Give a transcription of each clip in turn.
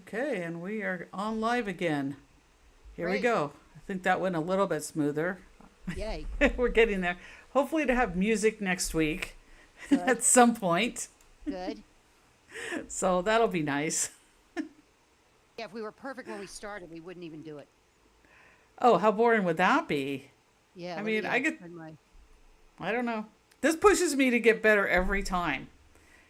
Okay, and we are on live again. Here we Great. go. I think that went a little bit smoother. Yay. We're getting there. Hopefully, to have music next week Good. at some point. Good. So that'll be nice. Yeah, if we were perfect when we started, we wouldn't even do it. Oh, how boring would that be? Yeah, I let mean, me turn my. I don't know. This pushes me to get better every time.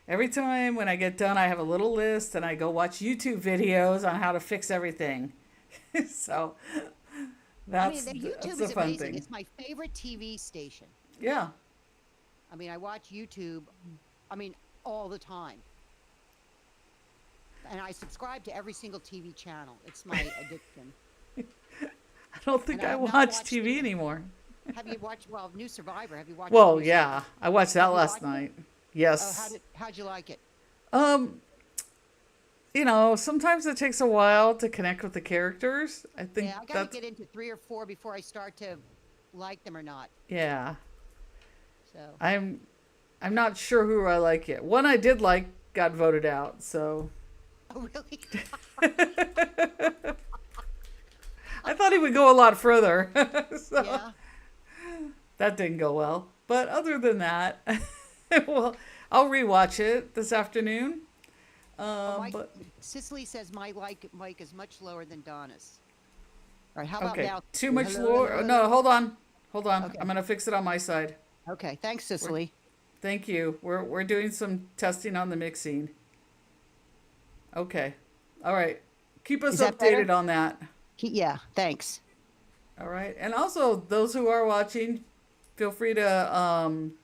Every time when I get done, I have a little list and I go watch YouTube videos on how to fix everything. So I mean, that's the that's YouTube the is fun amazing. thing. It's my favorite TV station. Yeah. I mean, I watch YouTube, I mean, all the time. And I subscribe to every single TV channel. It's my addiction. I don't And think I I have not watch watched TV anymore. have you watched, well, New Survivor? Have you watched the Well, new season? yeah, I watched that Have you last watched it? night. Oh, Yes. how'd you like it? Um, sometimes it takes a while to connect with the characters. I think Yeah, I got to that's get into three or four before I start to like them or not. yeah. So, I'm I'm not sure who I like yet. One I did like got voted out, so oh, really? I thought he would go a lot further. So Yeah. that didn't go well. But other than that, well, I'll rewatch it this afternoon. Oh, Mike, But Cicely says my like mic is much lower than Donna's. All right, how about okay, now, too Cicely? much Hello, hello, lower. No, hello. hold on, hold on. Okay, I'm gonna fix it on my side. okay. Thanks, We're, Cicely. thank you. We're doing some testing on the mixing. Okay, all right. Keep us Is that better? updated on that. Yeah, thanks. All right, and also those who are watching, feel free to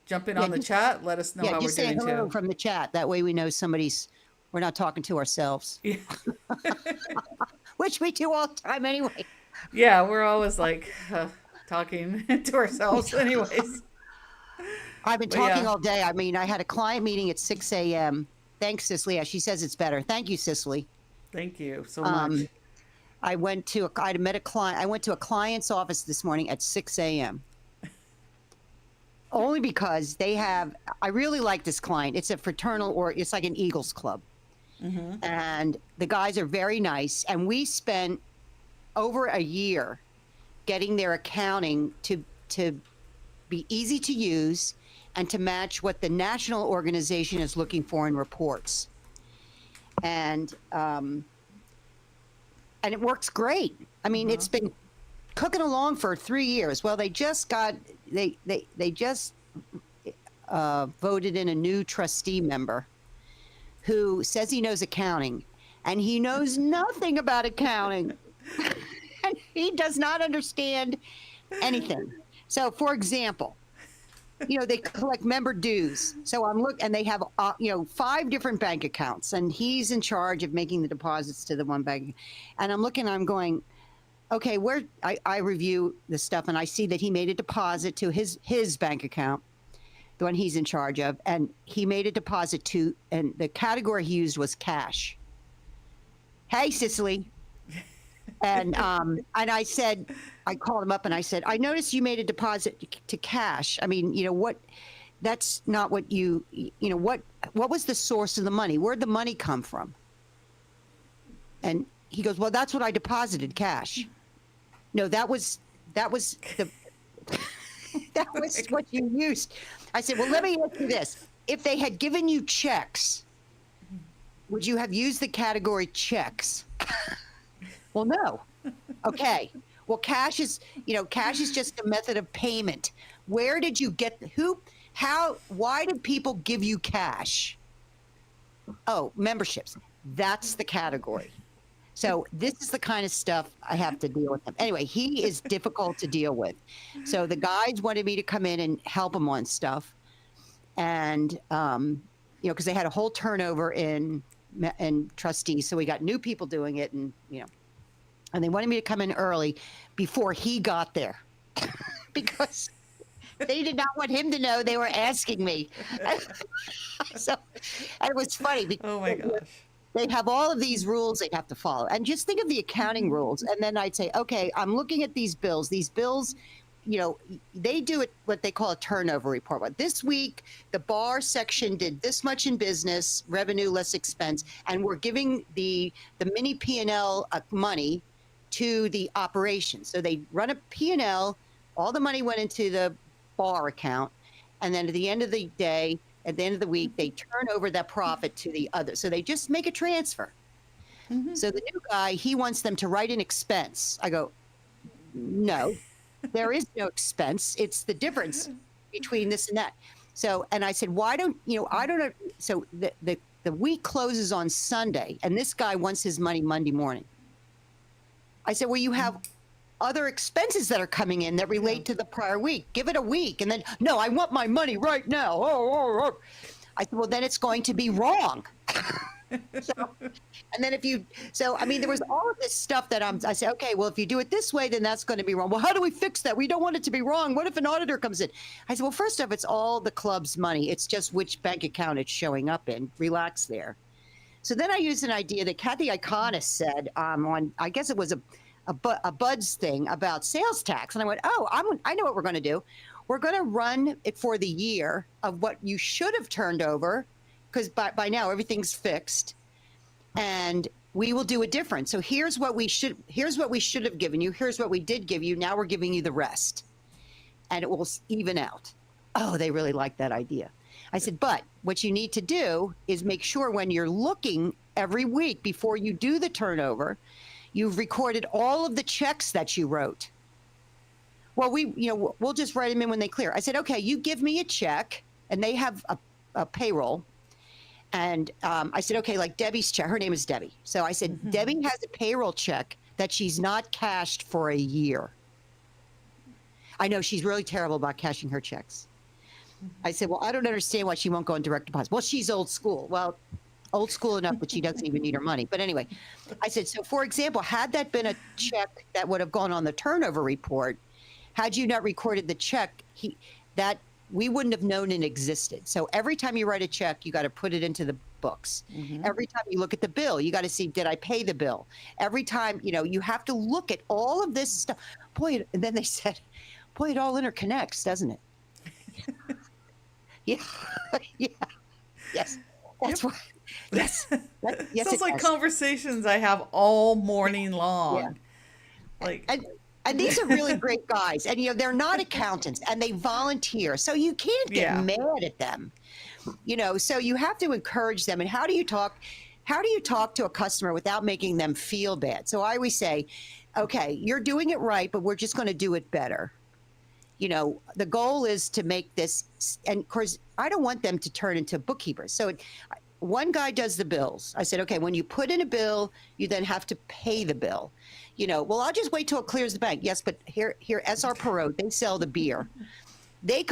jump in Yeah, on the just chat. Let us know yeah, how we're just say doing hello too. from the chat. That way we know we're not talking to ourselves, Yeah, which we do all the time anyway. yeah, we're always like talking to ourselves, anyways. I've been But talking yeah, all day. I mean, I had a client meeting at 6 a.m. Thanks, Cicely. Yeah, she says it's better. Thank you, Cicely. thank you so Um, much. I met a client. I went to a client's office this morning at 6 a.m. only because I really like this client. It's a fraternal, or it's like an Eagles club. Hmm. And the guys are very nice. And we spent over a year getting their accounting to be easy to use and to match what the national organization is looking for in reports. And and it works great. I mean, Uh-huh. it's been cooking along for 3 years. Well, they just voted in a new trustee member who says he knows accounting, and he knows nothing about accounting. And he does not understand anything. So, for example, they collect member dues. So and they have, 5 different bank accounts, and he's in charge of making the deposits to the one bank. And I'm going, okay, I review the stuff and I see that he made a deposit to his bank account, the one he's in charge of, and he made a deposit to, and the category he used was cash. Hey, Cicely. And I called him up and I said, I noticed you made a deposit to cash. I mean, what? That's not what what was the source of the money? Where'd the money come from? And he goes, well, that's what I deposited, cash. No, that was the that Oh was my what God. you used. I said, well, let me ask you this. If they had given you checks, would you have used the category checks? Well, no. Okay. Well, cash is just a method of payment. Where did you get why did people give you cash? Oh, memberships. That's the category. So this is the kind of stuff I have to deal with him. Anyway, he is difficult to deal with. So the guys wanted me to come in and help him on stuff. And, because they had a whole turnover in trustees. So we got new people doing it, and they wanted me to come in early before he got there because they did not want him to know they were asking me. So it was funny because Oh my gosh. they have all of these rules they have to follow. And just think of the accounting rules. And then I'd say, okay, I'm looking at these bills. These bills they do it what they call a turnover report. But this week, the bar section did this much in business, revenue less expense, and we're giving the mini P&L money to the operation. So they run a P&L, all the money went into the bar account, and then at the end of the day, at the end of the week, they turn over that profit to the other. So they just make a transfer. So the new guy, he wants them to write an expense. I go, no, there is no expense. It's the difference between this and that. So, and I said, why don't, I don't know. So the week closes on Sunday, and this guy wants his money Monday morning. I said, well, you have other expenses that are coming in that relate to the prior week. Give it a week. And then, no, I want my money right now. I said, well, then it's going to be wrong. And then there was all of this stuff that I said, okay, well, if you do it this way, then that's going to be wrong. Well, how do we fix that? We don't want it to be wrong. What if an auditor comes in? I said, well, first off, it's all the club's money. It's just which bank account it's showing up in. Relax there. So then I used an idea that Kathy Iconis said on, I guess it was a Buds thing about sales tax. And I went, I know what we're going to do. We're going to run it for the year of what you should have turned over, because by now everything's fixed, and we will do it different. So here's what we should have given you. Here's what we did give you. Now we're giving you the rest, and it will even out. Oh, they really like that idea. I said, but what you need to do is make sure when you're looking every week before you do the turnover, you've recorded all of the checks that you wrote. Well, we'll just write them in when they clear. I said, okay, you give me a check, and they have a payroll. And I said, okay, like Debbie's check, her name is Debbie. So I said, Debbie has a payroll check that she's not cashed for a year. I know she's really terrible about cashing her checks. I said, well, I don't understand why she won't go in direct deposit. Well, she's old school. Well, old school enough that she doesn't even need her money. But anyway, I said, so for example, had that been a check that would have gone on the turnover report, had you not recorded the check, we wouldn't have known it existed. So every time you write a check, you got to put it into the books. Every time you look at the bill, you got to see, did I pay the bill? Every time, you have to look at all of this stuff. Boy, and then they said, boy, it all interconnects, doesn't it? Yeah. Yeah. Yes. That's what. Yes. Yes. Sounds like conversations I have all morning long. Yeah. And these are really great guys, and they're not accountants, and they volunteer, so you can't get mad at them. So you have to encourage them. And how do you talk to a customer without making them feel bad? So I always say, okay, you're doing it right, but we're just going to do it better. The goal is to make this, and of course, I don't want them to turn into bookkeepers. So one guy does the bills. I said, okay, when you put in a bill, you then have to pay the bill. Well, I'll just wait till it clears the bank. Yes, but here, SR Perot, they sell the beer. They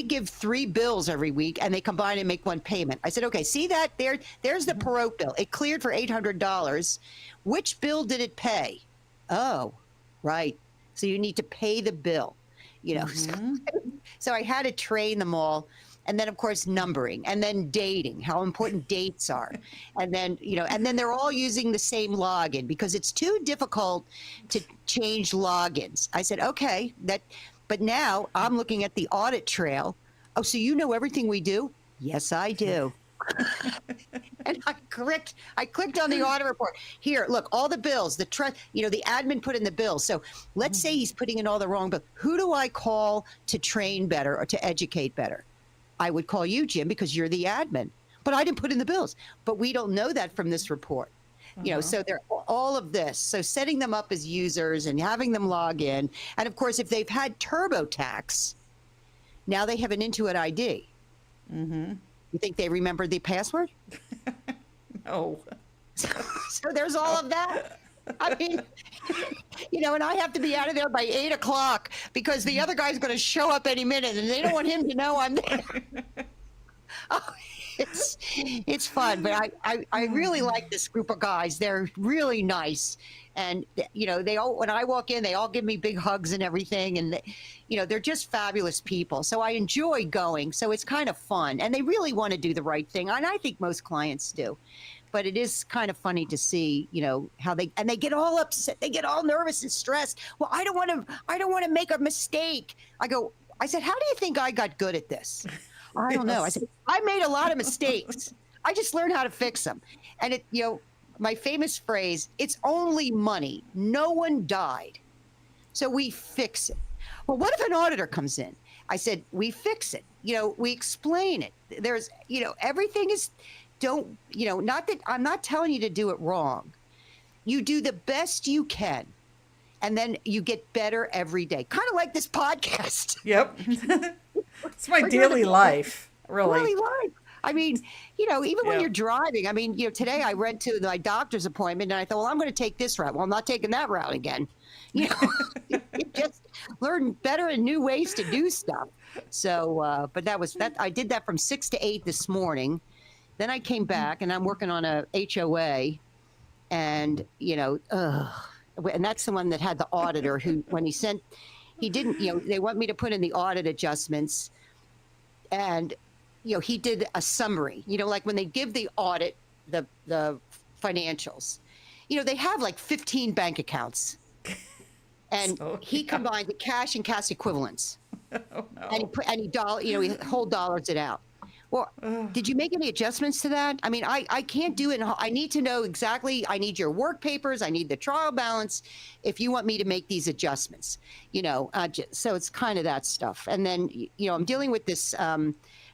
give 3 bills every week, and they combine and make one payment. I said, okay, see that? There's the Perot bill. It cleared for $800. Which bill did it pay? Oh, right. So you need to pay the bill, So I had to train them all. And then, of course, numbering, and then dating, how important dates are. And then, and then they're all using the same login because it's too difficult to change logins. I said, okay, but now I'm looking at the audit trail. Oh, so you know everything we do? Yes, I do. And I clicked on the audit report. Here, look, all the bills, the admin put in the bills. So let's say he's putting in all the wrong bills. Who do I call to train better or to educate better? I would call you, Jim, because you're the admin. But I didn't put in the bills. But we don't know that from this report. So they're all of this. So setting them up as users and having them log in. And of course, if they've had TurboTax, now they have an Intuit ID. You think they remembered the password? No. So there's all of that. I mean, and I have to be out of there by 8 o'clock because the other guy's going to show up any minute, and they don't want him to know I'm there. Oh, it's fun, but I really like this group of guys. They're really nice, and they all, when I walk in, they all give me big hugs and everything, and they're just fabulous people. So I enjoy going. So it's kind of fun, and they really want to do the right thing, and I think most clients do. but it is kind of funny to see, how they get all upset, they get all nervous and stressed. Well, I don't want to make a mistake. I said, how do you think I got good at this? I don't know. I said, I made a lot of mistakes. I just learned how to fix them. And my famous phrase, it's only money. No one died. So we fix it. Well, what if an auditor comes in? I said, we fix it. We explain it. There's, everything is, not that I'm not telling you to do it wrong. You do the best you can. And then you get better every day. Kind of like this podcast. Yep. It's my daily life, really. Daily life. I mean, even when you're driving, today I went to my doctor's appointment and I thought, well, I'm going to take this route. Well, I'm not taking that route again. You just learn better and new ways to do stuff. So, but that was that. I did that from 6 to 8 this morning. Then I came back and I'm working on a HOA and, and that's the one that had the auditor who, when he didn't, they want me to put in the audit adjustments and, he did a summary, like when they give the audit, the financials, they have like 15 bank accounts and he combined the cash and cash equivalents. Oh, no. And he whole dollars it out. Well, did you make any adjustments to that? I can't do it. I need to know exactly. I need your work papers. I need the trial balance if you want me to make these adjustments, so it's kind of that stuff. And then, I'm dealing with this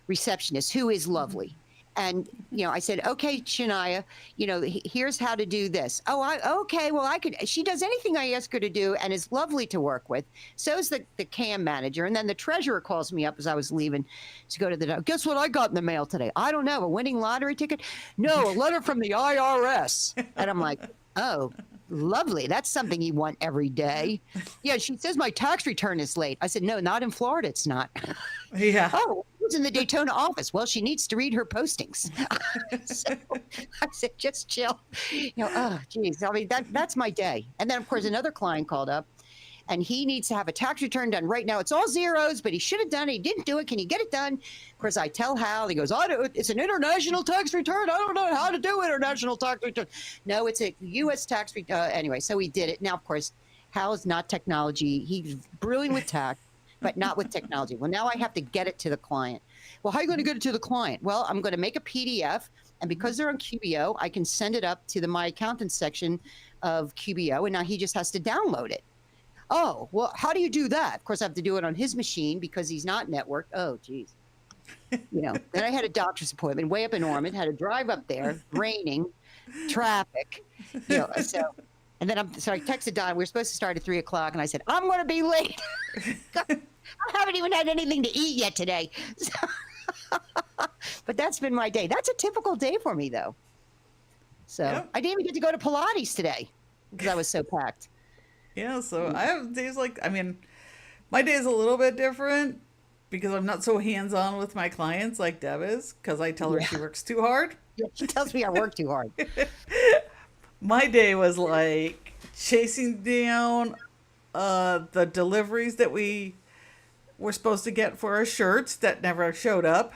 receptionist who is lovely. And, I said, okay, Shania, here's how to do this. Oh, okay. Well, she does anything I ask her to do and is lovely to work with. So's the CAM manager. And then the treasurer calls me up as I was leaving to go to the, guess what I got in the mail today? I don't know, a winning lottery ticket? No, a letter from the IRS. And I'm like, oh, lovely. That's something you want every day. Yeah, she says my tax return is late. I said, no, not in Florida. It's not. Yeah. Oh, it's in the Daytona office. Well, she needs to read her postings. So I said, just chill. Oh, geez. That's my day. And then, of course, another client called up and he needs to have a tax return done right now. It's all zeros, but he should have done it. He didn't do it. Can you get it done? Of course, I tell Hal. He goes, it's an international tax return. I don't know how to do international tax return. No, it's a U.S. tax return. Anyway, so he did it. Now, of course, Hal is not technology. He's brewing with tax, but not with technology. Well, now I have to get it to the client. Well, how are you going to get it to the client? Well, I'm going to make a PDF. And because they're on QBO, I can send it up to the My Accountant section of QBO. And now he just has to download it. Oh, well, how do you do that? Of course, I have to do it on his machine because he's not networked. Oh, geez. Then I had a doctor's appointment way up in Ormond, had to drive up there, raining, traffic, so. And then I texted Don, we were supposed to start at 3:00 and I said, I'm going to be late. I haven't even had anything to eat yet today. But that's been my day. That's a typical day for me though. So yep. I didn't even get to go to Pilates today because I was so packed. Yeah, so I have days my day is a little bit different because I'm not so hands-on with my clients like Deb is because I tell her she works too hard. Yeah, she tells me I work too hard. My day was like chasing down the deliveries that we were supposed to get for our shirts that never showed up.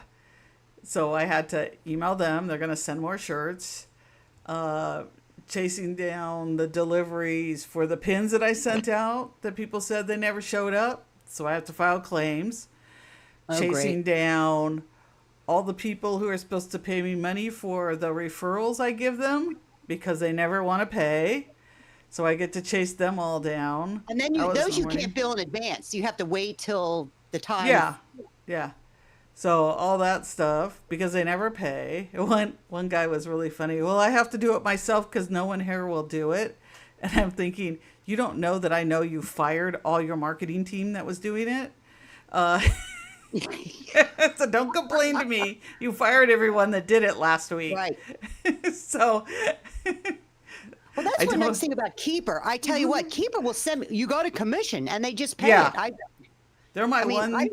So I had to email them. They're going to send more shirts. Chasing down the deliveries for the pins that I sent out that people said they never showed up. So I have to file claims. Chasing down all the people who are supposed to pay me money for the referrals I give them because they never want to pay. So I get to chase them all down. And then those you can't bill in advance. You have to wait till the time. Yeah. So all that stuff because they never pay. One guy was really funny. Well, I have to do it myself because no one here will do it. And I'm thinking, you don't know that I know you fired all your marketing team that was doing it. So don't complain to me. You fired everyone that did it last week. Right. So. Well, that's one nice thing about Keeper. I tell you what, Keeper will send me. You go to commission and they just pay it. They're my one.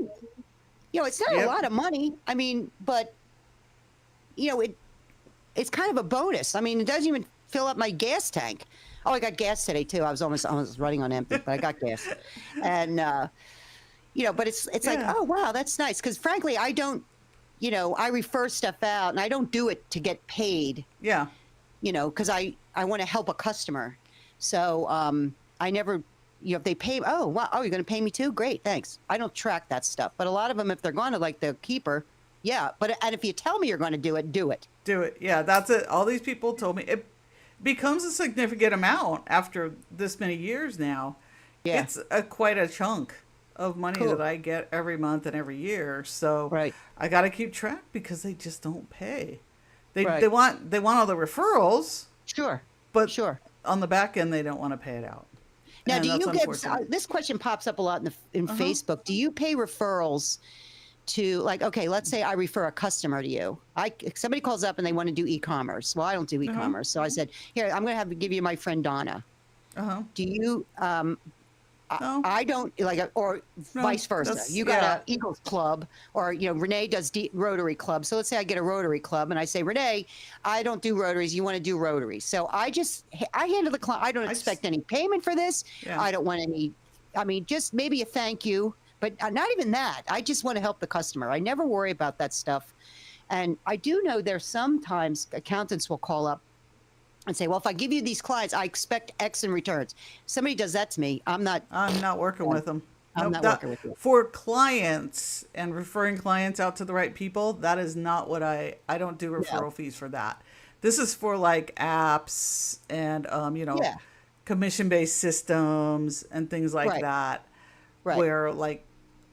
It's not a lot of money. But it's kind of a bonus. It doesn't even fill up my gas tank. Oh, I got gas today too. I was almost running on empty, but I got gas. And but it's like, oh wow, that's nice. Because frankly, I don't, I refer stuff out and I don't do it to get paid. Yeah. because I want to help a customer. So I never, if they pay, oh, wow, oh, you're going to pay me too? Great, thanks. I don't track that stuff. But a lot of them, if they're going to, like the keeper, yeah. And if you tell me you're going to do it, do it. Do it. Yeah, that's it. All these people told me it becomes a significant amount after this many years now. Yeah. It's quite a chunk of money Cool. that I get every month and every year. So Right. I got to keep track because they just don't pay. They Right. they want all the referrals, Sure. but Sure. on the back end they don't want to pay it out. Now, And do that's you get unfortunate. this question pops up a lot in Facebook? Do you pay referrals to, like, okay, let's say I refer a customer to you. Somebody calls up and they want to do e-commerce. Well, I don't do e-commerce, so I said, here, I'm going to give you my friend Donna. Uh-huh. Do you? No. I don't like, or No, vice versa. that's- You got yeah. a Eagles club, or Renee does Rotary Club. So let's say I get a Rotary Club, and I say, Renee, I don't do Rotaries. You want to do Rotaries? So I handle the client. I don't expect any payment for this. Yeah. I don't want any. I mean, just maybe a thank you, but not even that. I just want to help the customer. I never worry about that stuff. And I do know there's sometimes accountants will call up and say, well, if I give you these clients, I expect X in returns. Somebody does that to me, I'm not working with them. I'm not working with you. For clients and referring clients out to the right people, that is not what I don't do referral fees for that. This is for like apps and Yeah. commission-based systems and things like Right. that. Right. Where like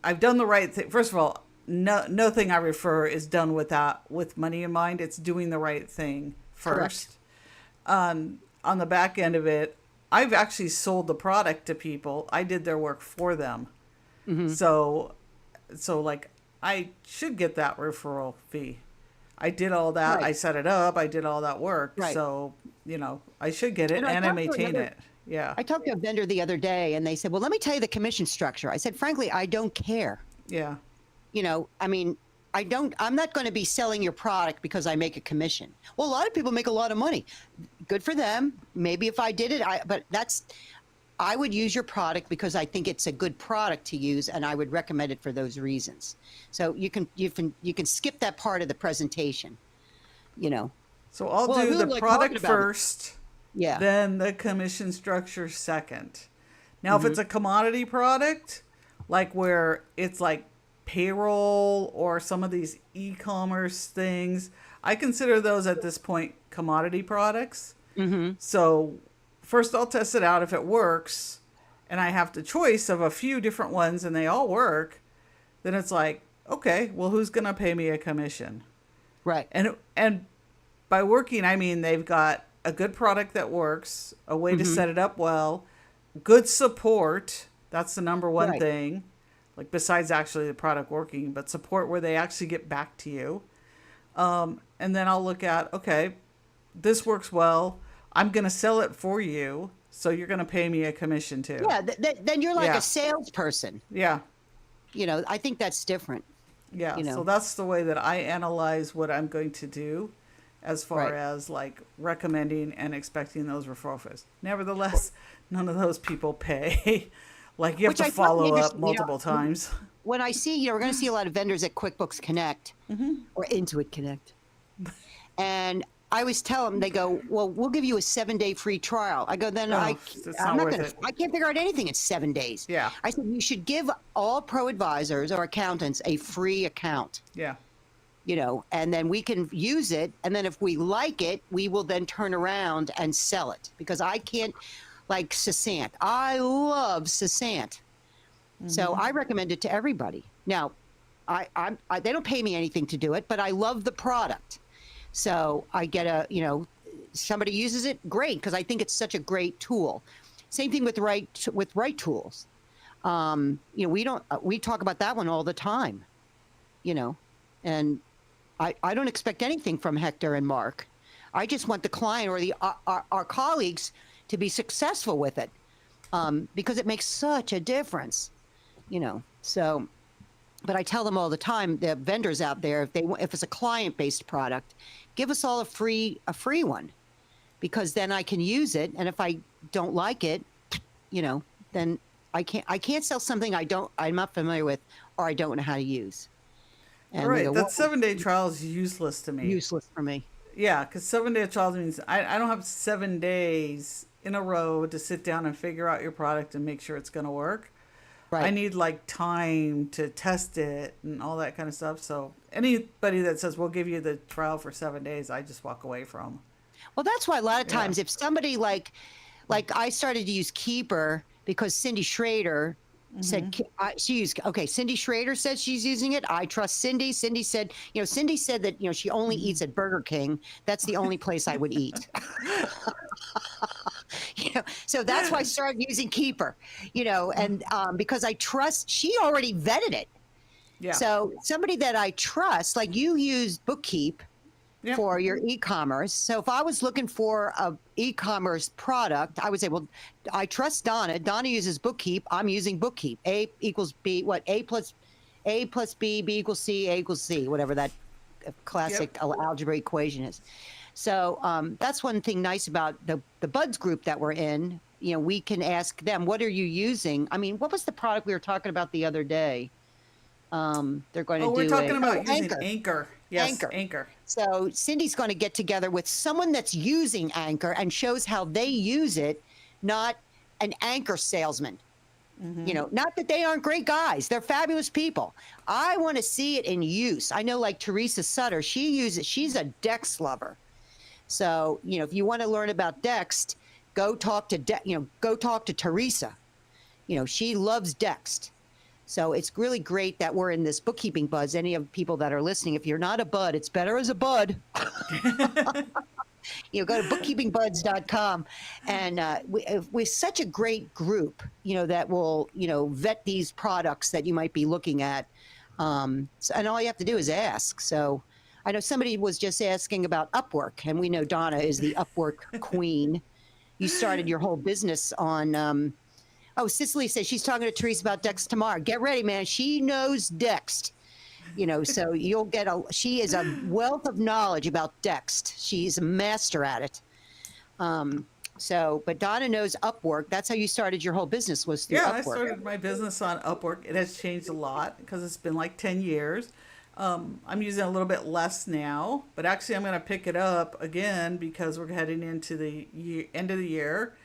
I've done the right thing. First of all, no thing I refer is done with money in mind. It's doing the right thing first. On the back end of it, I've actually sold the product to people. I did their work for them. Mm-hmm. So like I should get that referral fee. I did all that. Right. I set it up. I did all that work. Right. So, I should get it And I and I talked to maintain another- it. Yeah. I talked to a vendor the other day and they said, well, let me tell you the commission structure. I said, frankly, I don't care. Yeah. I mean, I'm not going to be selling your product because I make a commission. Well, a lot of people make a lot of money. Good for them. Maybe if I did it, I would use your product because I think it's a good product to use and I would recommend it for those reasons. So you can skip that part of the presentation, So I'll Well, I do really the like product talking about it. first, Yeah. then the commission structure second. Now, Mm-hmm. if it's a commodity product, like where it's like payroll or some of these e-commerce things, I consider those at this point commodity products. Mm-hmm. So first I'll test it out if it works and I have the choice of a few different ones and they all work, then it's like, okay, well, who's going to pay me a commission? Right. And by working, I mean they've got a good product that works, a way to set it up well, good support. That's the number one Right. thing. Like besides actually the product working, but support where they actually get back to you. And then I'll look at, okay, this works well. I'm going to sell it for you. So you're going to pay me a commission too. Yeah. Then you're like Yeah. a salesperson. Yeah. I think that's different. Yeah. You know. So that's the way that I analyze what I'm going to do as far Right. as like recommending and expecting those referral fees. Nevertheless, none of those people pay. Like you have Which to I find follow up interesting, multiple times. When I see, we're going to see a lot of vendors at QuickBooks Connect or Intuit Connect. And I always tell them, they go, well, we'll give you a 7-day free trial. I go, then it's I'm not not worth going it. to, I can't figure out anything in 7 days. Yeah. I said, you should give all pro advisors or accountants a free account, Yeah. and then we can use it. And then if we like it, we will then turn around and sell it because I can't, like Cessant. I love Cessant. So I recommend it to everybody. Now, they don't pay me anything to do it, but I love the product. So I get somebody uses it, great, because I think it's such a great tool. Same thing with Right Tools. We talk about that one all the time, and I don't expect anything from Hector and Mark. I just want the client or our colleagues to be successful with it, because it makes such a difference, So, but I tell them all the time, the vendors out there, if it's a client-based product, give us all a free one, because then I can use it, and if I don't like it, then I can't sell something I'm not familiar with or I don't know how to use. And All they right. go, That 7-day trial is useless to me. useless for me. Yeah, because 7 day trials means I don't have 7 days in a row to sit down and figure out your product and make sure it's going to work. I Right. need like time to test it and all that kind of stuff. So anybody that says we'll give you the trial for 7 days, I just walk away from. Well, that's why a lot of Yeah. times if somebody like I started to use Keeper because Cindy Schrader said she used okay. Cindy Schrader said she's using it. I trust Cindy. Cindy said that she only eats at Burger King. That's the only place I would eat. So that's why I started using Keeper. And because I trust, she already vetted it. Yeah. So somebody that I trust, like you use Bookkeep Yep. for your e-commerce. So if I was looking for a e-commerce product, I would say, well, I trust Donna. Donna uses Bookkeep. I'm using Bookkeep. A equals B. What? A plus B. B equals C. A equals C. Whatever that classic algebra equation is. So that's one thing nice about the Buds group that we're in. We can ask them, what are you using? I mean, what was the product we were talking about the other day? They're going to Oh, we're do talking about using Anchor. Anchor. Yes, Anchor. Anchor. So Cindy's going to get together with someone that's using Anchor and shows how they use it, not an Anchor salesman. Not that they aren't great guys. They're fabulous people. I want to see it in use. I know like Teresa Sutter, she's a Dext lover. So, if you want to learn about Dext, go talk to Teresa. She loves Dext. So it's really great that we're in this bookkeeping buzz. Any of the people that are listening, if you're not a bud, it's better as a bud. Go to bookkeepingbuds.com. And we're such a great group, that will, vet these products that you might be looking at. And all you have to do is ask. So I know somebody was just asking about Upwork, and we know Donna is the Upwork queen. You started your whole business on Cicely says she's talking to Teresa about Dext tomorrow. Get ready, man. She knows Dext. So you'll get she is a wealth of knowledge about Dext. She's a master at it. But Donna knows Upwork. That's how you started your whole business, was through Yeah, Upwork. I started my business on Upwork. It has changed a lot because it's been like 10 years. I'm using a little bit less now, but actually I'm going to pick it up again because we're heading into the end of the year,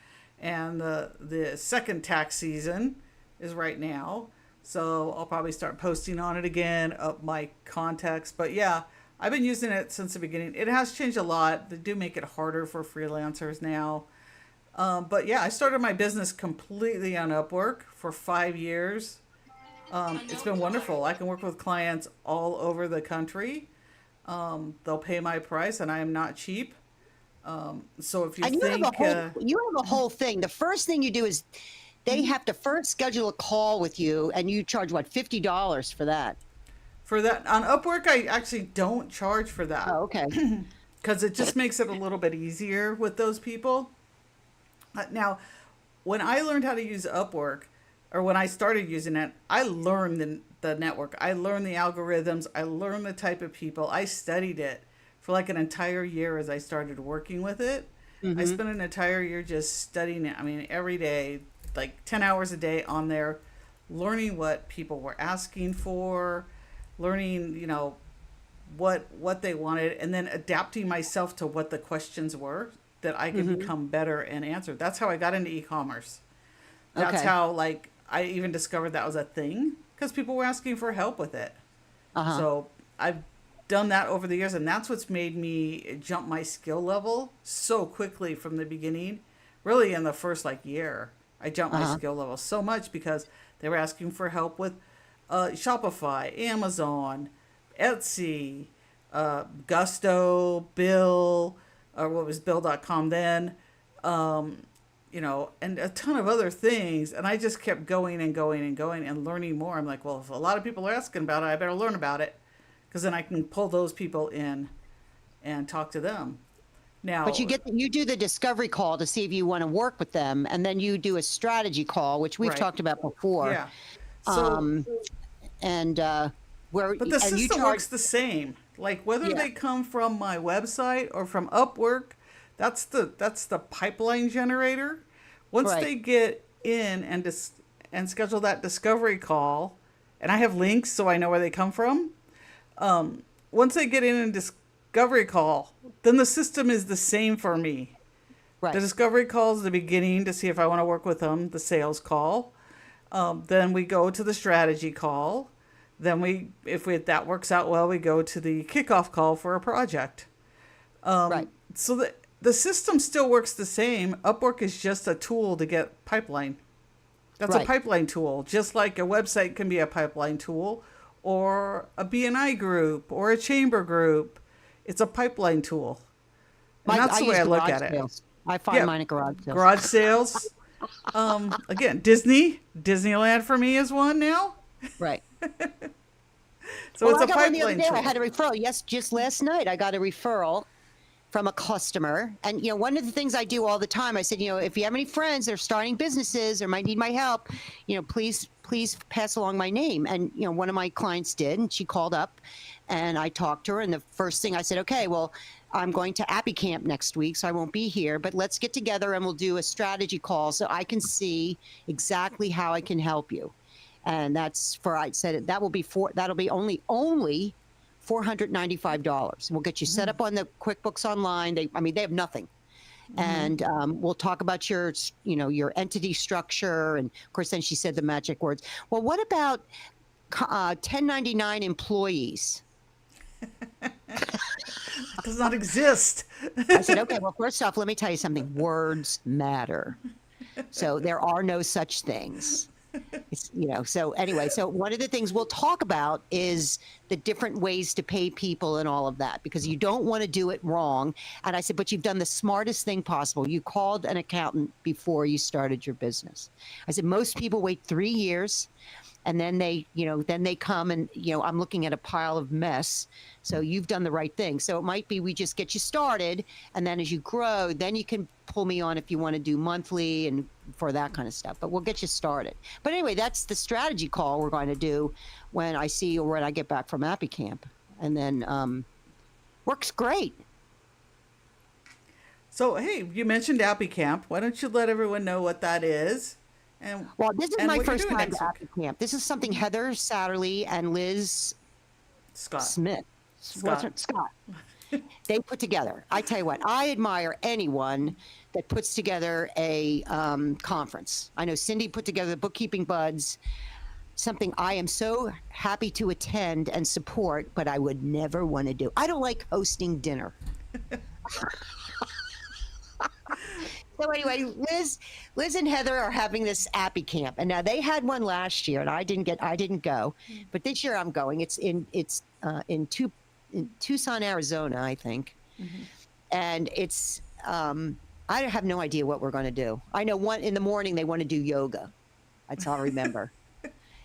and the second tax season is right now. So I'll probably start posting on it again, up my contacts. But yeah, I've been using it since the beginning. It has changed a lot. They do make it harder for freelancers now. But yeah, I started my business completely on Upwork for 5 years. It's been wonderful. I can work with clients all over the country. They'll pay my price, and I am not cheap. So if you And think you have a whole thing. The first thing you do is they have to first schedule a call with you, and you charge what, $50 for that? for that on Upwork, I actually don't charge for that Oh, okay. because it just makes it a little bit easier with those people. Now, when I learned how to use Upwork, or when I started using it, I learned the network. I learned the algorithms. I learned the type of people. I studied it for like an entire year as I started working with it. I spent an entire year just studying it. I mean, every day, like 10 hours a day on there, learning what people were asking for, learning, what they wanted, and then adapting myself to what the questions were that I could become better and answer. That's how I got into e-commerce. That's Okay. how I even discovered that was a thing because people were asking for help with it. So I've done that over the years, and that's what's made me jump my skill level so quickly from the beginning. Really, in the first year, I jumped my skill level so much because they were asking for help with Shopify, Amazon, Etsy, Gusto, Bill, or what was Bill.com then, and a ton of other things. And I just kept going and going and going and learning more. I'm like, well, if a lot of people are asking about it, I better learn about it because then I can pull those people in and talk to them. Now, But you do the discovery call to see if you want to work with them, and then you do a strategy call, which we've Right. talked about before. yeah. So, And where but the and you system charge. works the same. Like whether Yeah. they come from my website or from Upwork, that's the pipeline generator. Once Right. they get in and schedule that discovery call, and I have links so I know where they come from. Once they get in and discovery call. Then the system is the same for me. Right. The discovery call is the beginning to see if I want to work with them, the sales call. Then we go to the strategy call. Then if that works out well, we go to the kickoff call for a project. Right. So the system still works the same. Upwork is just a tool to get pipeline. That's Right. a pipeline tool, just like a website can be a pipeline tool, or a BNI group, or a chamber group. It's a pipeline tool. And that's the way use I look garage at it. sales. I find Yeah. mine at garage sales. Garage sales. Again, Disneyland for me is one now. Right. So Well, it's I a got one the other pipeline day. tool. I had a referral. Yes, just last night I got a referral from a customer. And, one of the things I do all the time, I said, if you have any friends that are starting businesses or might need my help, please pass along my name. And, one of my clients did, and she called up and I talked to her. And the first thing I said, okay, well, I'm going to Appy Camp next week, so I won't be here, but let's get together and we'll do a strategy call so I can see exactly how I can help you. And I said that'll be only $495. We'll get you set up on the QuickBooks Online. They have nothing. And we'll talk about your entity structure. And of course, then she said the magic words. Well, what about 1099 employees? Does not exist. I said, okay, well, first off, let me tell you something. Words matter. So there are no such things. So anyway, so one of the things we'll talk about is the different ways to pay people and all of that, because you don't want to do it wrong. And I said, but you've done the smartest thing possible. You called an accountant before you started your business. I said, most people wait 3 years. And then they come and, I'm looking at a pile of mess. So you've done the right thing. So it might be we just get you started. And then as you grow, then you can pull me on if you want to do monthly and for that kind of stuff. But we'll get you started. But anyway, that's the strategy call we're going to do when I see you or when I get back from Appy Camp. And then works great. So, hey, you mentioned Appy Camp. Why don't you let everyone know what that is? Well, this is my what you're first doing time next to Appy Camp. This is something Heather Satterley and Liz Smith. Scott. They put together. I tell you what, I admire anyone that puts together a conference. I know Cindy put together the Bookkeeping Buds, something I am so happy to attend and support, but I would never want to do. I don't like hosting dinner. So anyway, Liz and Heather are having this Appy Camp, and now they had one last year, and I didn't go, but this year I'm going. It's in Tucson, Arizona, I think, and it's I have no idea what we're going to do. I know in the morning they want to do yoga. That's all I remember.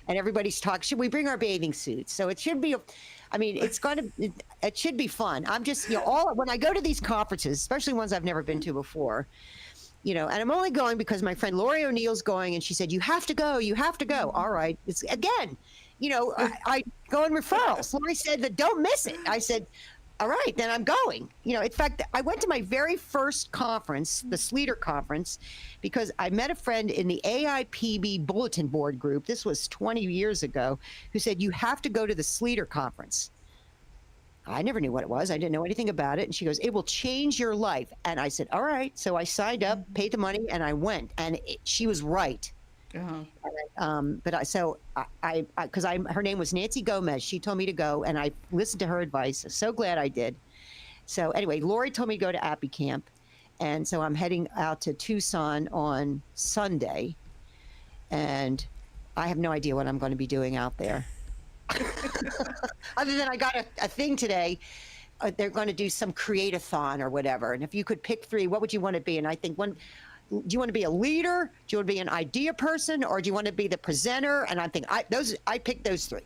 And everybody's talking. Should we bring our bathing suits? So it should be. It should be fun. I'm just when I go to these conferences, especially ones I've never been to before. And I'm only going because my friend Lori O'Neill's going, and she said, you have to go. All right. It's again, I go in referrals. Lori said that don't miss it. I said, all right, then I'm going. In fact, I went to my very first conference, the Sleater conference, because I met a friend in the AIPB bulletin board group. This was 20 years ago, who said, you have to go to the Sleater conference. I never knew what it was. I didn't know anything about it. And she goes, it will change your life. And I said, all right. So I signed up, paid the money, and I went. And she was right. Her name was Nancy Gomez. She told me to go, and I listened to her advice. So glad I did. So anyway, Lori told me to go to Appy Camp. And so I'm heading out to Tucson on Sunday. And I have no idea what I'm going to be doing out there. Other than I got a thing today, they're going to do some create-a-thon or whatever. And if you could pick 3, what would you want to be? And I think do you want to be a leader? Do you want to be an idea person? Or do you want to be the presenter? And I think I picked those 3.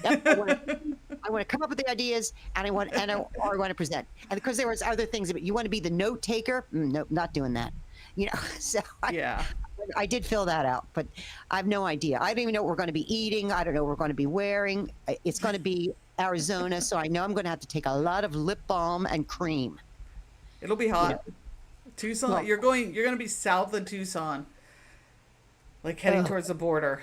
I want to come up with the ideas, and I want to present. And because there was other things, you want to be the note taker? Nope, not doing that. So I did fill that out, but I have no idea. I don't even know what we're going to be eating. I don't know what we're going to be wearing. It's going to be Arizona, so I know I'm going to have to take a lot of lip balm and cream. It'll be hot. Tucson, well, you're going to be south of Tucson, like heading towards the border.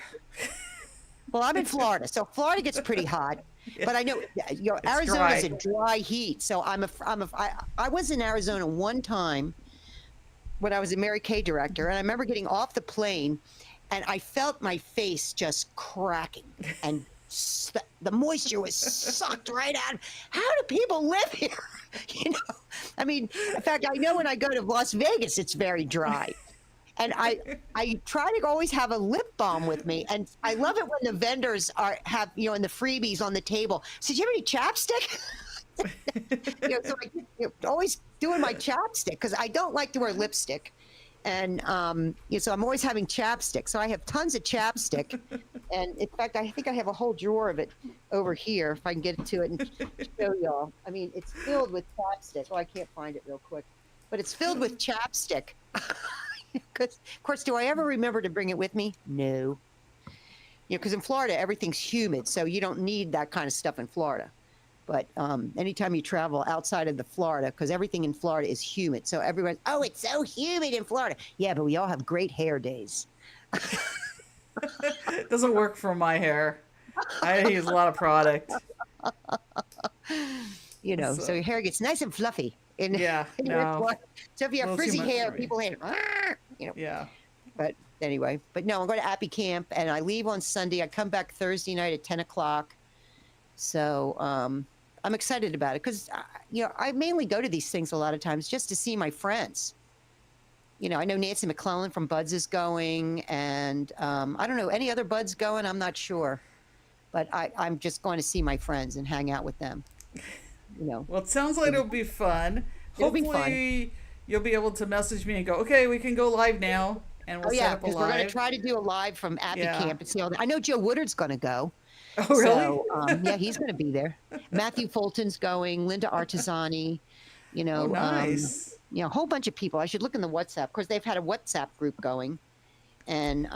Well, I'm in Florida, so Florida gets pretty hot. Yeah. But I know, It's Arizona's dry. a dry heat. So I was in Arizona one time when I was a Mary Kay director, and I remember getting off the plane, and I felt my face just cracking, and the moisture was sucked right out. How do people live here? You know, I mean, in fact, I know when I go to Las Vegas, it's very dry. And I try to always have a lip balm with me, and I love it when the vendors have and the freebies on the table. So, do you have any chapstick? So always doing my chapstick because I don't like to wear lipstick, and so I'm always having chapstick. So I have tons of chapstick, and in fact, I think I have a whole drawer of it over here if I can get to it and show y'all. I mean, it's filled with chapstick. Well, I can't find it real quick, but it's filled with chapstick. Because, of course, do I ever remember to bring it with me? No. Because in Florida, everything's humid, so you don't need that kind of stuff in Florida. But anytime you travel outside of the Florida, because everything in Florida is humid, so everyone's, oh, it's so humid in Florida. Yeah, but we all have great hair days. It doesn't work for my hair. I use a lot of product. So your hair gets nice and fluffy. Yeah, no. So if you have frizzy hair, people hate it. Yeah. But anyway, no, I'm going to Appy Camp, and I leave on Sunday. I come back Thursday night at 10 o'clock. So I'm excited about it because, I mainly go to these things a lot of times just to see my friends. I know Nancy McClellan from Buds is going, and I don't know, any other Buds going? I'm not sure. But I'm just going to see my friends and hang out with them. Well, it sounds like it'll be fun. Hopefully, you'll be able to message me and go, okay, we can go live now, and we'll set up a live. We're going to try to do a live from Appy Camp and see all that. I know Joe Woodard's going to go. Oh, really? So, yeah, he's going to be there. Matthew Fulton's going. Linda Artisani. Nice. A whole bunch of people. I should look in the WhatsApp. Of course, they've had a WhatsApp group going, and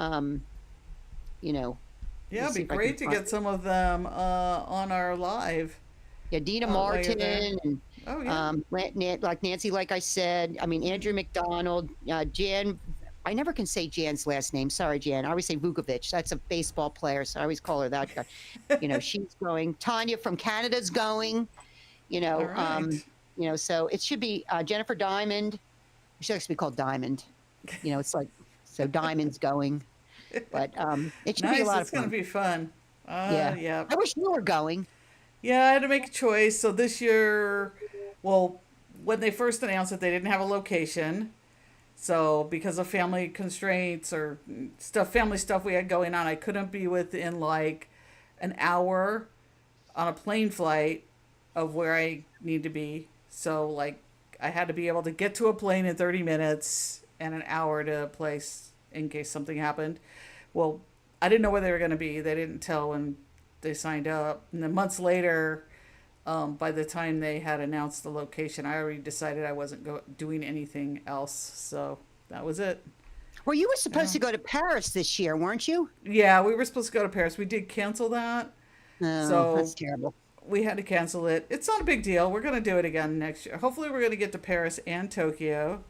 yeah, it'd be great to get some of them on our live. Yeah, Dina Martin, and like Nancy, like I said. I mean, Andrew McDonald, Jan. I never can say Jan's last name. Sorry, Jan. I always say Vukovic. That's a baseball player, so I always call her that guy. She's going. Tanya from Canada's going. All right. So it should be Jennifer Diamond. She likes to be called Diamond. It's like so Diamond's going. But it should be a lot of fun. It's going to be fun. Yeah. I wish you were going. Yeah, I had to make a choice. So this year, well, when they first announced it, they didn't have a location. So because of family constraints or family stuff we had going on, I couldn't be within like an hour on a plane flight of where I need to be. So like I had to be able to get to a plane in 30 minutes and an hour to a place in case something happened. Well, I didn't know where they were going to be. They didn't tell when they signed up. And then months later, by the time they had announced the location, I already decided I wasn't doing anything else. So that was it. Well, you were supposed to go to Paris this year, weren't you? Yeah, we were supposed to go to Paris. We did cancel that. Oh, so that's terrible. We had to cancel it. It's not a big deal. We're going to do it again next year. Hopefully we're going to get to Paris and Tokyo.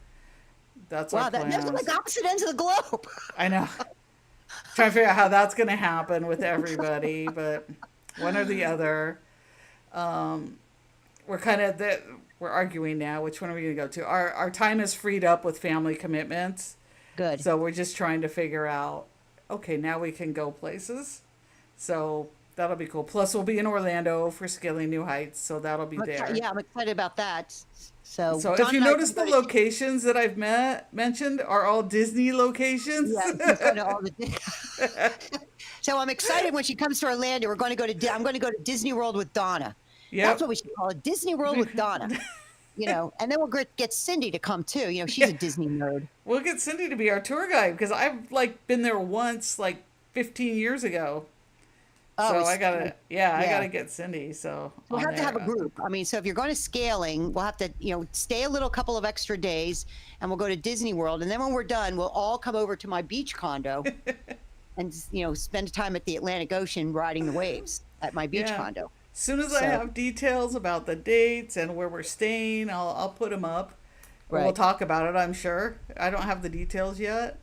That's our plan. Those are like opposite ends of the globe. I know. Trying to figure out how that's going to happen with everybody, but one or the other. We're kind of we're arguing now. Which one are we going to go to? Our time is freed up with family commitments. Good. So we're just trying to figure out. Okay, now we can go places. So that'll be cool. Plus, we'll be in Orlando for Scaling New Heights, so that'll be there. Yeah, I'm excited about that. So if you notice, the locations that I've mentioned are all Disney locations. Yeah, so I'm excited when she comes to Orlando. I'm going to go to Disney World with Donna. Yeah, that's what we should call it, Disney World with Donna. And then we'll get Cindy to come too. She's a Disney nerd. We'll get Cindy to be our tour guide because I've been there once 15 years ago. Oh, so I gotta get Cindy. So we'll have to have a group. I mean, so if you're going to Scaling, we'll have to, stay a couple of extra days, and we'll go to Disney World. And then when we're done, we'll all come over to my beach condo, and spend time at the Atlantic Ocean riding the waves at my beach condo. As soon as I have details about the dates and where we're staying, I'll put them up. Right. We'll talk about it. I'm sure. I don't have the details yet.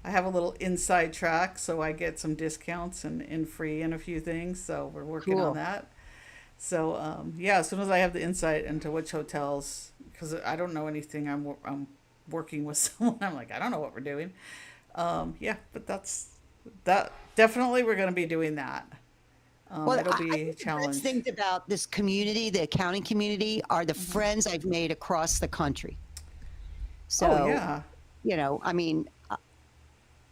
I have a little inside track, so I get some discounts and free and a few things. So we're working on Cool. that. So yeah, as soon as I have the insight into which hotels, because I don't know anything, I'm working with someone. I'm like, I don't know what we're doing. Yeah, but that definitely we're going to be doing that. Well, It'll I be a think the best challenge. things about this community, the accounting community, are the Hmm. friends I've made across the country. Oh So, yeah. I mean,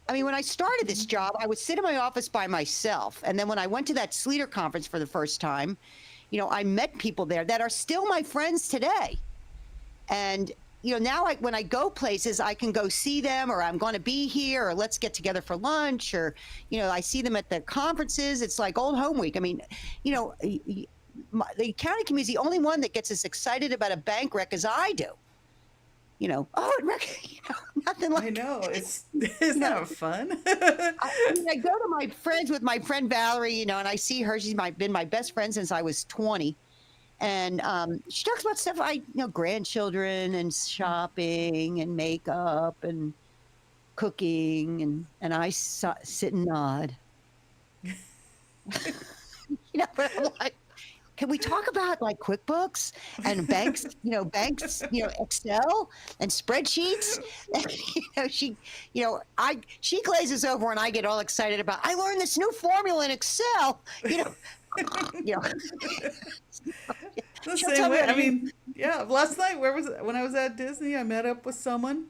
when I started this job, I would sit in my office by myself. And then when I went to that Sleater conference for the first time, I met people there that are still my friends today. And now when I go places, I can go see them, or I'm going to be here, or let's get together for lunch, or I see them at the conferences. It's like old home week. I mean, the accounting community is the only one that gets as excited about a bank rec as I do. Oh, nothing I like know. It's you know. not fun. I go to my friends with my friend Valerie, and I see her. She's been my best friend since I was 20. And she talks about stuff grandchildren and shopping and makeup and cooking, and I sit and nod. But I'm like, can we talk about like QuickBooks and banks, Excel and spreadsheets? She glazes over and I get all excited about, I learned this new formula in Excel, you know, you know, The she'll same tell me way. how to I use. mean, yeah. Last night, where was it? When I was at Disney, I met up with someone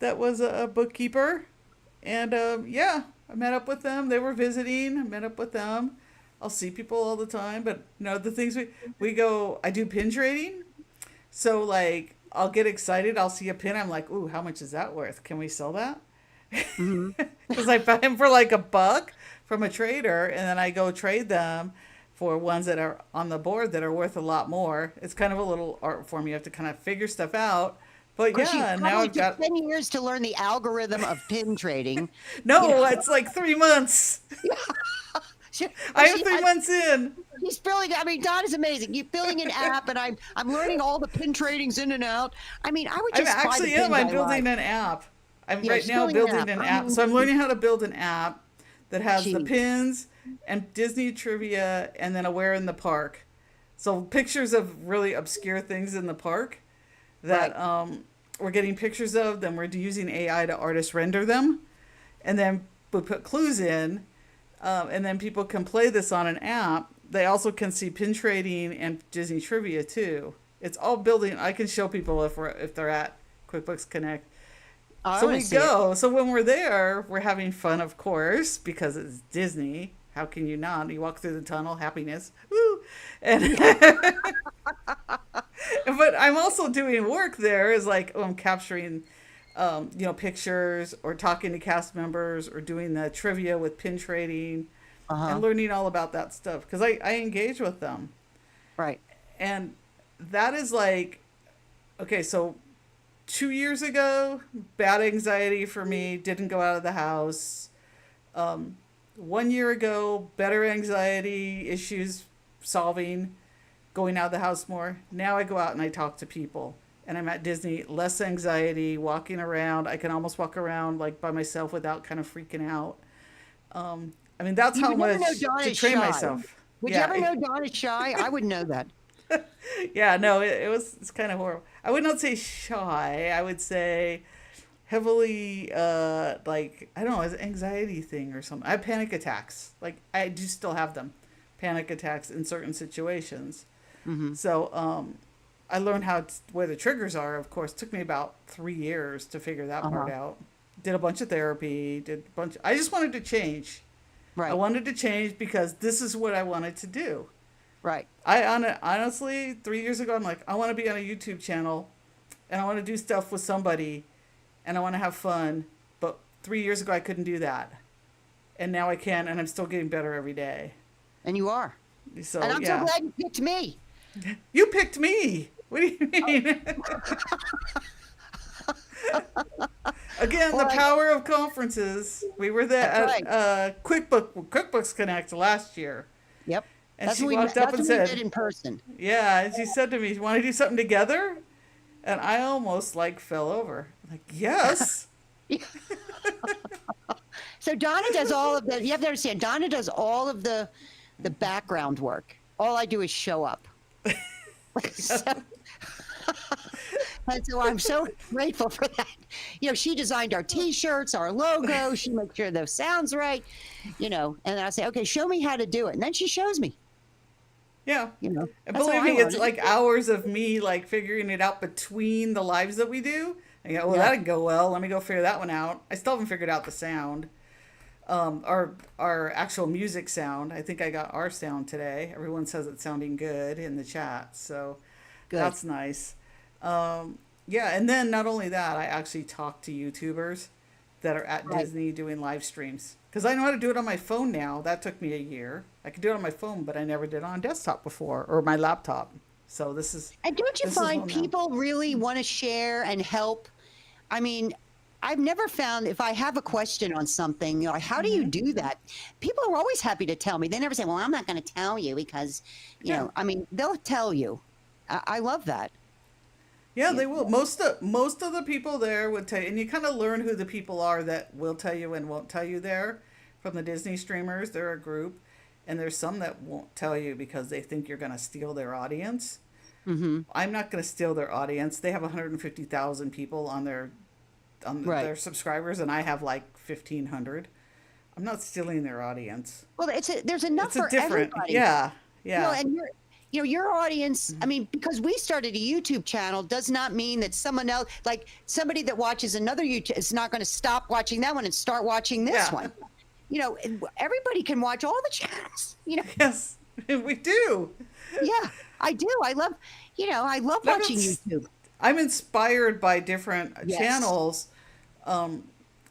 that was a bookkeeper, and yeah, I met up with them. They were visiting. I met up with them. I'll see people all the time, but the things we go. I do pin trading, so like I'll get excited. I'll see a pin. I'm like, ooh, how much is that worth? Can we sell that? Mhm. Because I buy them for like $1 from a trader, and then I go trade them for ones that are on the board that are worth a lot more. It's kind of a little art form. You have to kind of figure stuff out. But Because you yeah, now probably I've took got 10 years to learn the algorithm of pin trading. You no. know, It's like 3 months. she, I well, am 3 months in. she's filling. I mean, Don is amazing. You're filling an app, and I'm learning all the pin tradings in and out. I mean, I would I'm just buy the actually am. pins I I'm like. building an app. I'm right She's now building an building app. an I app. mean, So I'm learning how to build an app that has the she pins and Disney trivia and then a where in the park. So pictures of really obscure things in the park right. that we're getting pictures of. Then we're using AI to artist render them, and then we put clues in, and then people can play this on an app. They also can see pin trading and Disney trivia too. It's all building. I can show people if they're at QuickBooks Connect. I So want we to see it. go. So when we're there, we're having fun, of course, because it's Disney. How can you not? You walk through the tunnel, happiness, woo! And Yeah. but I'm also doing work there. Is like I'm capturing, pictures or talking to cast members or doing the trivia with pin trading Uh and huh. learning all about that stuff because I engage with them. Right. And that is like, okay, so 2 years ago, bad anxiety for me, didn't go out of the house. 1 year ago, better anxiety issues solving, going out of the house more. Now I go out and I talk to people. And I'm at Disney, less anxiety, walking around. I can almost walk around like by myself without kind of freaking out. I mean, that's You how would never know much Don to is train shy. myself. Would you Yeah, ever know Don is shy? I wouldn't know that. yeah, no, it's kind of horrible. I would not say shy. I would say heavily like I don't know, it's an anxiety thing or something. I have panic attacks. Like I do still have them. Panic attacks in certain situations. Hmm. So I learned where the triggers are, of course. It took me about 3 years to figure that Uh part huh. out. Did a bunch of therapy, I just wanted to change. I Right. wanted to change because this is what I wanted to do. Right. Honestly, 3 years ago, I'm like, I want to be on a YouTube channel and I want to do stuff with somebody and I want to have fun. But 3 years ago, I couldn't do that. And now I can, and I'm still getting better every day. And you are. And So, I'm so yeah. glad you picked me. You picked me. What do you Oh, mean? Again, the well, power of conferences. We were there that's at right. QuickBooks Connect last year. Yep. And she walked up That's and what we did said, in person. yeah, and she said to me, you want to do something together? And I almost like fell over. Like, yes. So Donna does all of the. You have to understand. Donna does all of the background work. All I do is show up. So, and so I'm so grateful for that. She designed our T-shirts, our logo. She makes sure the sound's right. And I say, okay, show me how to do it, and then she shows me. Yeah. And believe me, it's like hours of me like figuring it out between the lives that we do. I go, well, that didn't go well. Let me go figure that one out. I still haven't figured out the sound. Our actual music sound. I think I got our sound today. Everyone says it's sounding good in the chat, so that's nice. And then not only that, I actually talk to YouTubers that are at Disney doing live streams, because I know how to do it on my phone now. That took me a year. I could do it on my phone, but I never did it on desktop before, or my laptop. So this is. And don't you find people really want to share and help? I mean, I've never found, if I have a question on something, how do you do that? People are always happy to tell me. They never say, well, I'm not going to tell you because, they'll tell you. I love that. Yeah, they will. Most of the people there would tell you, and you kind of learn who the people are that will tell you and won't tell you there from the Disney streamers. They're a group, and there's some that won't tell you because they think you're going to steal their audience. Mm-hmm. I'm not going to steal their audience. They have 150,000 people on their their subscribers, and I have like 1,500. I'm not stealing their audience. Well, there's enough for everybody. Yeah. And your audience, I mean, because we started a YouTube channel does not mean that someone else, like somebody that watches another YouTube, is not going to stop watching that one and start watching this one. Everybody can watch all the channels. Yes, we do. Yeah, I do. I love watching YouTube. I'm inspired by different channels, and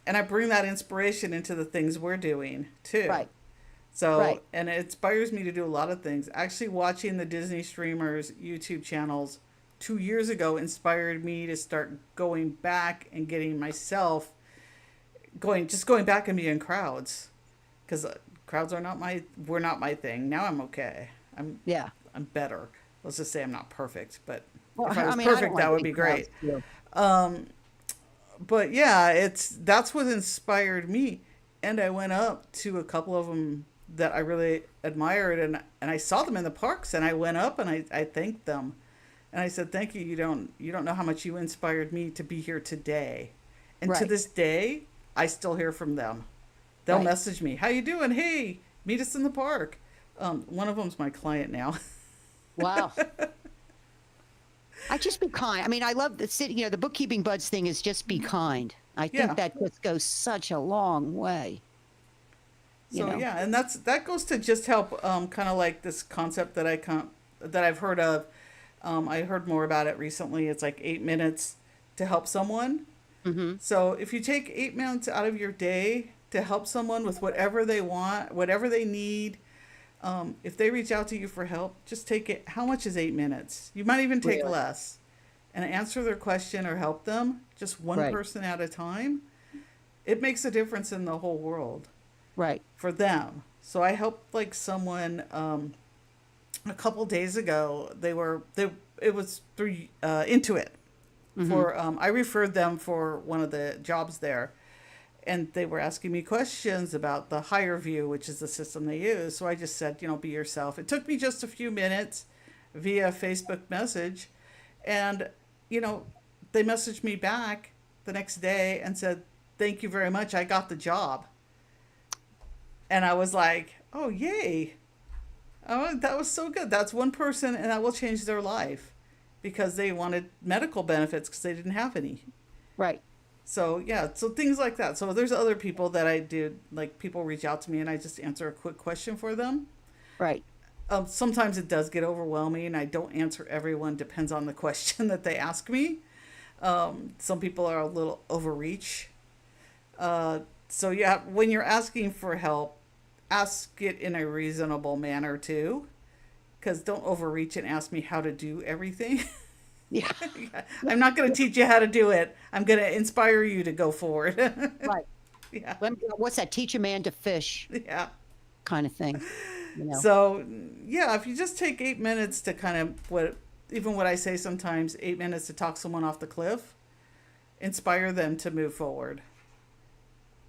I bring that inspiration into the things we're doing too. Right. So, and it inspires me to do a lot of things. Actually, watching the Disney streamers' YouTube channels 2 years ago inspired me to start going back and getting myself going back and being crowds, because crowds were not my thing. Now I'm okay. I'm better. Let's just say I'm not perfect, but if I was perfect, that would be great. But yeah, that's what inspired me. And I went up to a couple of them that I really admired, and I saw them in the parks, and I went up and I thanked them. And I said, thank you. You don't know how much you inspired me to be here today. And to this day, I still hear from them. They'll message me, how you doing? Hey, meet us in the park. One of them's my client now. Wow. I just be kind. I mean, I love the bookkeeping buds thing is just be kind. I think that just goes such a long way. And that goes to just help, kind of like this concept that I've heard of. I heard more about it recently. It's like 8 minutes to help someone. Mm-hmm. So if you take 8 minutes out of your day to help someone with whatever they want, whatever they need, if they reach out to you for help, just take it. How much is 8 minutes? You might even take less, and answer their question or help them, just one person at a time. It makes a difference in the whole world. Right. For them. So I helped like someone a couple days ago. It was through Intuit. For I referred them for one of the jobs there, and they were asking me questions about the Higher View, which is the system they use. So I just said, be yourself. It took me just a few minutes via Facebook message, and they messaged me back the next day and said, thank you very much. I got the job. And I was like, oh, yay. Oh, that was so good. That's one person, and that will change their life because they wanted medical benefits because they didn't have any. Right. So, so things like that. So there's other people that I did, like people reach out to me and I just answer a quick question for them. Right. Sometimes it does get overwhelming. I don't answer everyone. Depends on the question that they ask me. Some people are a little overreach. So when you're asking for help, ask it in a reasonable manner too, because don't overreach and ask me how to do everything. Yeah. I'm not going to teach you how to do it. I'm going to inspire you to go forward. Right. Yeah. What's that? Teach a man to fish. Yeah. Kind of thing. So, if you just take 8 minutes to kind of what I say sometimes, 8 minutes to talk someone off the cliff, inspire them to move forward.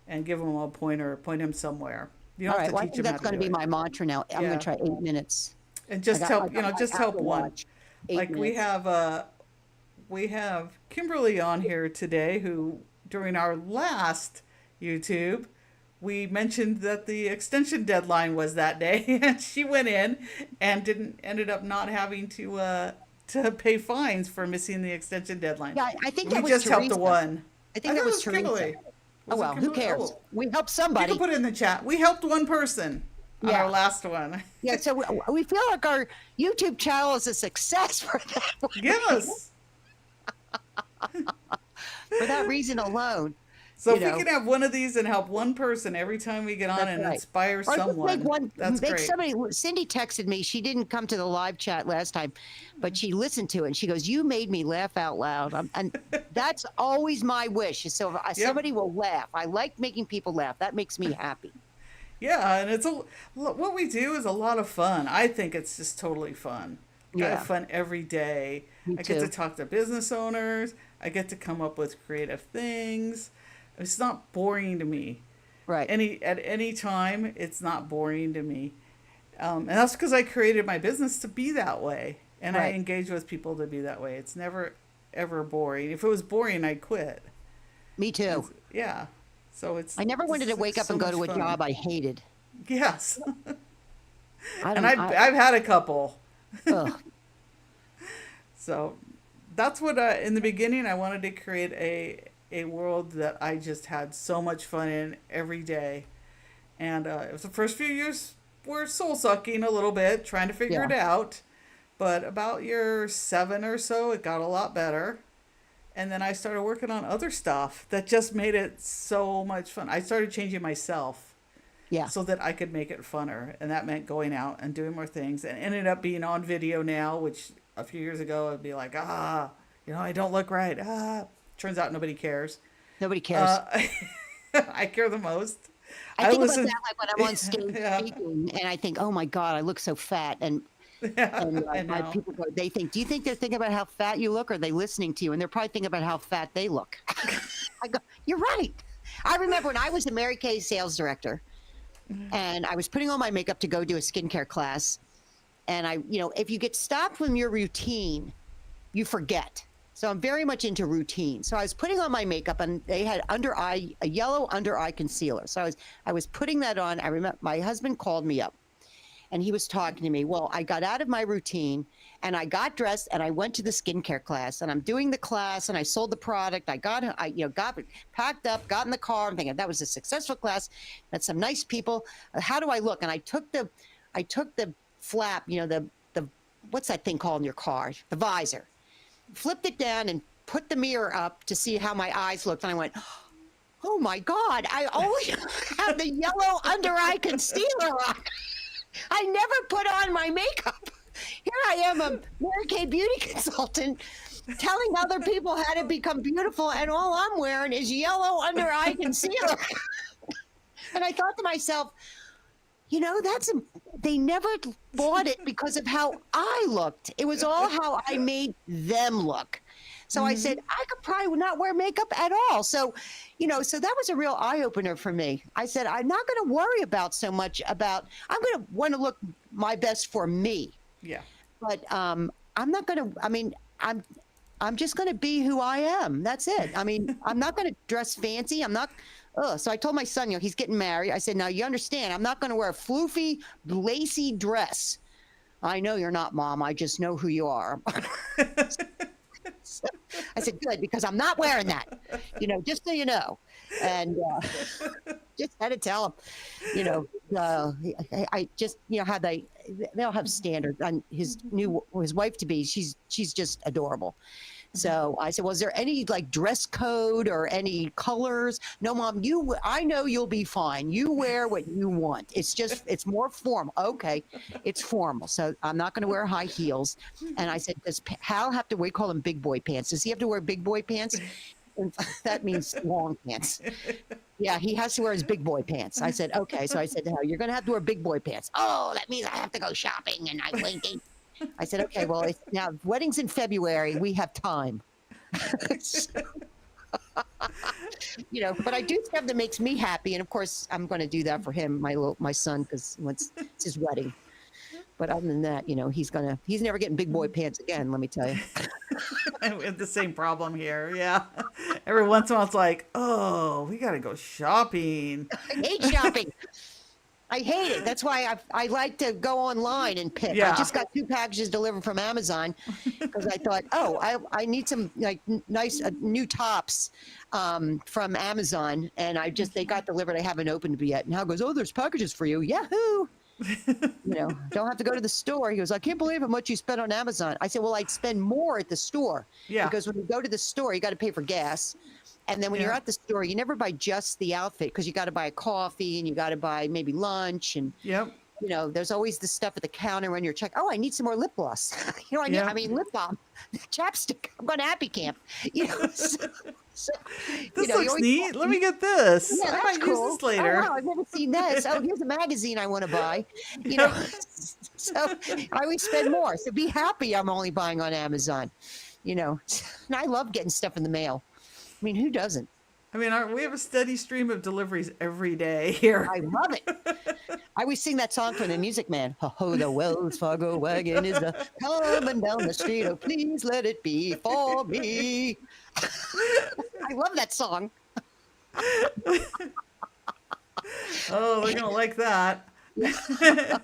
and give them a pointer, point them somewhere. You don't All have right. to Well, I teach think them that's how to going to do be it. my mantra now. I'm going Yeah. to try 8 minutes. And I just got, I help, got my just help Apple one. Watch. Eight Like minutes. we have Kimberly on here today who during our last YouTube we mentioned that the extension deadline was that day and she went in and didn't ended up not having to pay fines for missing the extension deadline. Yeah, I think We that was just helped a Teresa. one. I I think thought that it was was Teresa. Kimberly. Oh Was it well, who Kimberly? cares? Oh, We helped you can somebody. put it in the chat. We helped one person on our Yeah, last one. yeah. So we feel like our YouTube channel is a success for Yes. for that reason alone. So You if we know, can have one of these and help one person every time we get on that's and right. inspire Or just someone, that's make great. somebody. Cindy texted me. She didn't come to the live chat last time, but she listened to it and she goes, "You made me laugh out loud." And that's always my wish. Is so if Yep. somebody will laugh. I like making people laugh. That makes me happy. Yeah, and what we do is a lot of fun. I think it's just totally fun. I have Yeah, fun every day. me I get to too. talk to business owners. I get to come up with creative things. It's not boring to me. Right, At any time, it's not boring to me. And that's because I created my business to be that way, and I right. engage with people to be that way. It's never ever boring. If it was boring, I'd quit. Me too. Yeah. So I never wanted to wake it's up so and go much to a fun. job I hated. Yes. I And don't. I've had a couple. Ugh. So that's what in the beginning I wanted to create a world that I just had so much fun in every day. And it was the first few years were soul sucking a little bit, trying to figure Yeah. it out. But about year 7 or so, it got a lot better. And then I started working on other stuff that just made it so much fun. I started changing myself Yeah. so that I could make it funner. And that meant going out and doing more things and ended up being on video now, which a few years ago I'd be like, I don't look right. Turns out nobody cares. Nobody cares. I care the most. I I think about listen. that like when I'm on stage Yeah, speaking, and I think, oh my God, I look so fat. yeah, And I my know. people go, they think, do you think they're thinking about how fat you look, or are they listening to you? And they're probably thinking about how fat they look. I go, you're right. I remember when I was the Mary Kay sales director, and I was putting on my makeup to go do a skincare class. And if you get stopped from your routine, you forget. So I'm very much into routine. So I was putting on my makeup, and they had a yellow under eye concealer. So I was putting that on. I remember my husband called me up, and he was talking to me. Well, I got out of my routine, and I got dressed, and I went to the skincare class, and I'm doing the class, and I sold the product. I got packed up, got in the car. I'm thinking that was a successful class. Met some nice people. How do I look? And I took the flap, the what's that thing called in your car? The visor. Flipped it down and put the mirror up to see how my eyes looked. And I went, oh my God, I only have the yellow under eye concealer on. I never put on my makeup. Here I am, a Mary Kay beauty consultant, telling other people how to become beautiful, and all I'm wearing is yellow under eye concealer. And I thought to myself, they never bought it because of how I looked. It was all how I made them look. So I said, I could probably not wear makeup at all. So that was a real eye opener for me. I said, I'm not going to worry about so much about, I'm going to want to look my best for me. Yeah. But I'm not going to, I'm just going to be who I am. That's it. I'm not going to dress fancy. I'm not. So I told my son, he's getting married. I said, now you understand, I'm not going to wear a floofy, lacy dress. I know you're not, Mom. I just know who you are. So I said, good, because I'm not wearing that, just so you know. And just had to tell him, I just, how they'll have standards. And his wife to be, she's just adorable. So I said, well, is there any like dress code or any colors? No, Mom, I know you'll be fine. You wear what you want. It's more formal. Okay. It's formal. So I'm not going to wear high heels. And I said, does Hal have to wear, we call them big boy pants. Does he have to wear big boy pants? And that means long pants. Yeah, he has to wear his big boy pants. I said, okay. So I said, no, you're going to have to wear big boy pants. Oh, that means I have to go shopping, and I'm blinking. I said, okay, well, now wedding's in February. We have time. So, But I do stuff that makes me happy, and of course, I'm going to do that for him, my son, because it's his wedding. But other than that, he's never getting big boy pants again. Let me tell you. We have the same problem here. Yeah. Every once in a while, it's like, oh, we got to go shopping. I hate shopping. I hate it. That's why I like to go online and pick. Yeah. I just got 2 packages delivered from Amazon because I thought, I need some like nice new tops from Amazon, and they got delivered. I haven't opened it yet. And Hal goes, "Oh, there's packages for you." Yahoo! Don't have to go to the store. He goes, "I can't believe how much you spent on Amazon." I said, "Well, I'd spend more at the store." Yeah. Because when you go to the store, you got to pay for gas. And then when you're at the store, you never buy just the outfit because you got to buy a coffee and you got to buy maybe lunch. And, there's always the stuff at the counter when you're checking. Oh, I need some more lip gloss. I mean, lip balm, chapstick. I'm going to Happy Camp. So, this looks neat. Let me get this. Yeah, I might cool. use this later. Oh, wow, I've never seen this. Oh, here's a magazine I want to buy. So I always spend more. So be happy I'm only buying on Amazon. And I love getting stuff in the mail. I mean, who doesn't? I mean, we have a steady stream of deliveries every day here. I love it. I always sing that song from the Music Man. Oh, the Wells Fargo wagon is coming down the street. Oh, please let it be for me. I love that song. Oh, they're going to like that. All right.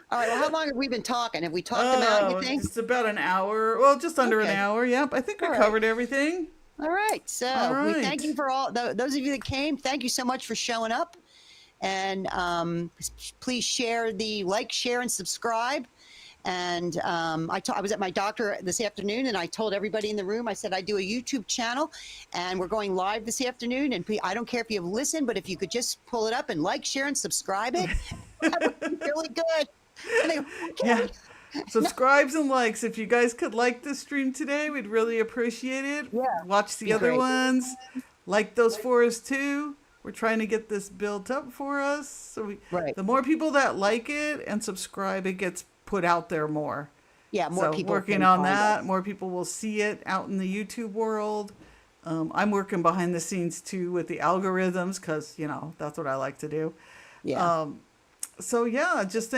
Well, how long have we been talking? Have we talked about anything? Just about an hour. Well, just under an hour. Yep. I think we covered everything. All right. So we thank you for all those of you that came. Thank you so much for showing up. And please share share, and subscribe. And I was at my doctor this afternoon, and I told everybody in the room, I said, I do a YouTube channel, and we're going live this afternoon. And I don't care if you have listened, but if you could just pull it up and share, and subscribe it, that would be really good. And I go, okay. Yeah. Subscribes and likes. If you guys could like this stream today, we'd really appreciate it. Yeah. Watch the other ones. Like those for us too. We're trying to get this built up for us. So the more people that like it and subscribe, it gets put out there more. Yeah, more people working on that. More people will see it out in the YouTube world. I'm working behind the scenes too with the algorithms because, that's what I like to do. Yeah. So just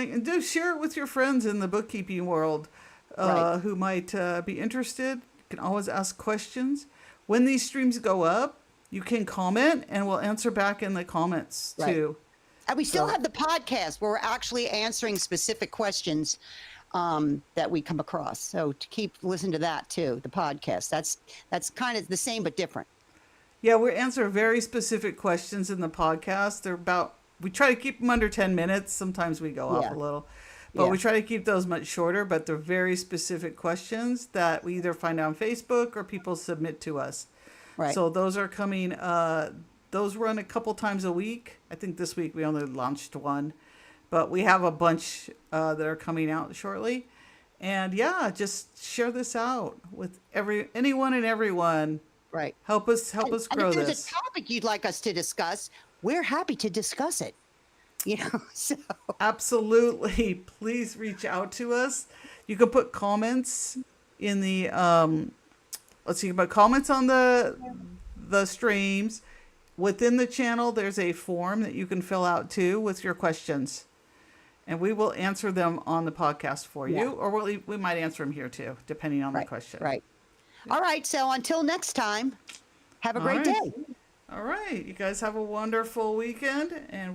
share it with your friends in the bookkeeping world who might be interested. You can always ask questions. When these streams go up, you can comment and we'll answer back in the comments too. And we still have the podcast where we're actually answering specific questions that we come across. So to keep listening to that too, the podcast. That's kind of the same but different. Yeah, we answer very specific questions in the podcast. We try to keep them under 10 minutes. Sometimes we go off a little, but we try to keep those much shorter, but they're very specific questions that we either find on Facebook or people submit to us. Right. So those are coming, those run a couple times a week. I think this week we only launched one, but we have a bunch that are coming out shortly. And just share this out with anyone and everyone. Right. Help us grow this. And if there's a topic you'd like us to discuss, we're happy to discuss it. So absolutely. Please reach out to us. You can put comments in the comments on the streams. Within the channel, there's a form that you can fill out too with your questions, and we will answer them on the podcast for you, or we might answer them here too, depending on the question. Right. All right. So until next time, have a great day. All right. You guys have a wonderful weekend, and